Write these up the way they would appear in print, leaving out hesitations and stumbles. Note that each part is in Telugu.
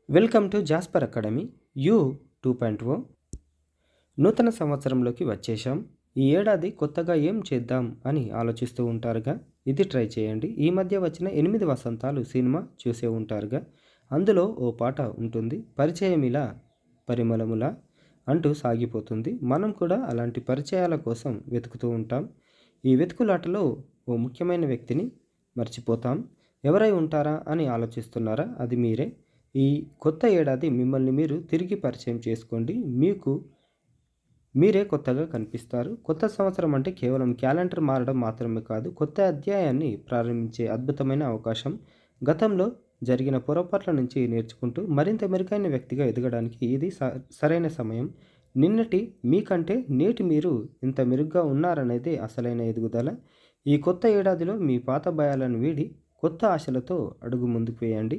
Welcome to Jasper academy you 2.0. నూతన సంవత్సరంలోకి వచ్చేసాం. ఈ ఏడాది కొత్తగా ఏం చేద్దాం అని ఆలోచిస్తూ ఉంటారుగా, ఇది ట్రై చేయండి. ఈ మధ్య వచ్చిన 8 వసంతాలు సినిమా చూసే ఉంటారుగా. అందులో ఓ పాట ఉంటుంది, పరిచయమిలా పరిమళములా అంటూ సాగిపోతుంది. మనం కూడా అలాంటి పరిచయాల కోసం వెతుకుతూ ఉంటాం. ఈ వెతుకులాటలో ఓ ముఖ్యమైన వ్యక్తిని మర్చిపోతాం. ఎవరై ఉంటారా అని ఆలోచిస్తున్నారా? అది మీరే. ఈ కొత్త ఏడాది మిమ్మల్ని మీరు తిరిగి పరిచయం చేసుకోండి. మీకు మీరే కొత్తగా కనిపిస్తారు. కొత్త సంవత్సరం అంటే కేవలం క్యాలెండర్ మారడం మాత్రమే కాదు, కొత్త అధ్యాయాన్ని ప్రారంభించే అద్భుతమైన అవకాశం. గతంలో జరిగిన పొరపాట్ల నుంచి నేర్చుకుంటూ మరింత మెరుగైన వ్యక్తిగా ఎదగడానికి ఇది సరైన సమయం. నిన్నటి మీకంటే నేటి మీరు ఇంత మెరుగ్గా ఉన్నారనేదే అసలైన ఎదుగుదల. ఈ కొత్త ఏడాదిలో మీ పాత భయాలను వీడి కొత్త ఆశలతో అడుగు ముందుకు వేయండి.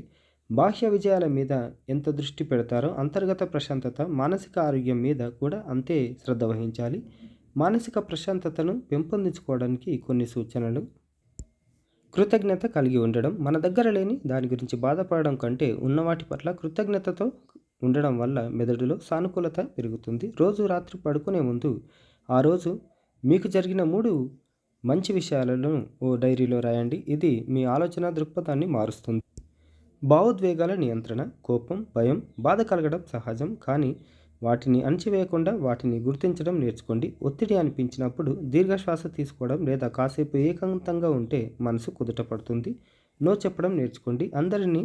బాహ్య విజయాల మీద ఎంత దృష్టి పెడతారో అంతర్గత ప్రశాంతత, మానసిక ఆరోగ్యం మీద కూడా అంతే శ్రద్ధ వహించాలి. మానసిక ప్రశాంతతను పెంపొందించుకోవడానికి కొన్ని సూచనలు. కృతజ్ఞత కలిగి ఉండడం. మన దగ్గర లేని దాని గురించి బాధపడడం కంటే ఉన్నవాటి పట్ల కృతజ్ఞతతో ఉండడం వల్ల మెదడులో సానుకూలత పెరుగుతుంది. రోజు రాత్రి పడుకునే ముందు ఆ రోజు మీకు జరిగిన 3 మంచి విషయాలను ఓ డైరీలో రాయండి. ఇది మీ ఆలోచన దృక్పథాన్ని మారుస్తుంది. భావోద్వేగాల నియంత్రణ. కోపం, భయం, బాధ కలగడం సహజం, కానీ వాటిని అణచివేయకుండా వాటిని గుర్తించడం నేర్చుకోండి. ఒత్తిడి అనిపించినప్పుడు దీర్ఘశ్వాస తీసుకోవడం లేదా కాసేపు ఏకాంతంగా ఉంటే మనసు కుదుటపడుతుంది. నో చెప్పడం నేర్చుకోండి. అందరినీ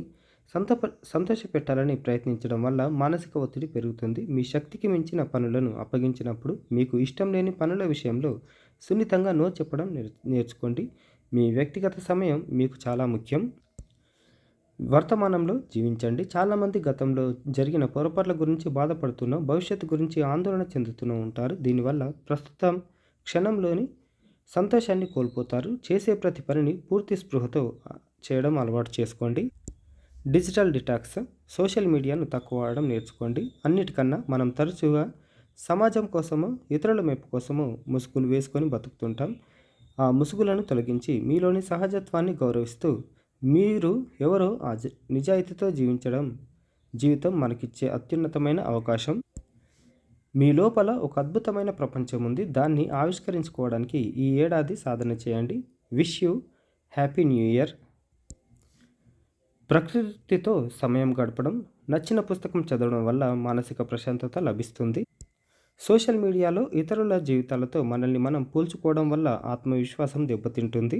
సంతోషపెట్టాలని ప్రయత్నించడం వల్ల మానసిక ఒత్తిడి పెరుగుతుంది. మీ శక్తికి మించిన పనులను అప్పగించినప్పుడు మీకు ఇష్టం లేని పనుల విషయంలో సున్నితంగా నో చెప్పడం నేర్చుకోండి. మీ వ్యక్తిగత సమయం మీకు చాలా ముఖ్యం. వర్తమానంలో జీవించండి. చాలామంది గతంలో జరిగిన పొరపాట్ల గురించి బాధపడుతున్న, భవిష్యత్తు గురించి ఆందోళన చెందుతూ ఉంటారు. దీనివల్ల ప్రస్తుతం క్షణంలోని సంతోషాన్ని కోల్పోతారు. చేసే ప్రతి పనిని పూర్తి స్పృహతో చేయడం అలవాటు చేసుకోండి. Digital detox. సోషల్ మీడియాను తక్కువ వాడడం నేర్చుకోండి. అన్నిటికన్నా మనం తరచుగా సమాజం కోసమో ఇతరుల మెప్పు కోసమో ముసుగులు వేసుకొని బతుకుతుంటాం. ఆ ముసుగులను తొలగించి మీలోని సహజత్వాన్ని గౌరవిస్తూ మీరు ఎవరో నిజాయితీతో జీవితం మనకిచ్చే అత్యున్నతమైన అవకాశం. మీ లోపల ఒక అద్భుతమైన ప్రపంచం ఉంది. దాన్ని ఆవిష్కరించుకోవడానికి ఈ ఏడాది సాధన చేయండి. Wish you happy new year. ప్రకృతితో సమయం గడపడం. నచ్చిన పుస్తకం చదవడం వల్ల మానసిక ప్రశాంతత లభిస్తుంది. సోషల్ మీడియాలో ఇతరుల జీవితాలతో మనల్ని మనం పోల్చుకోవడం వల్ల ఆత్మవిశ్వాసం దెబ్బతింటుంది.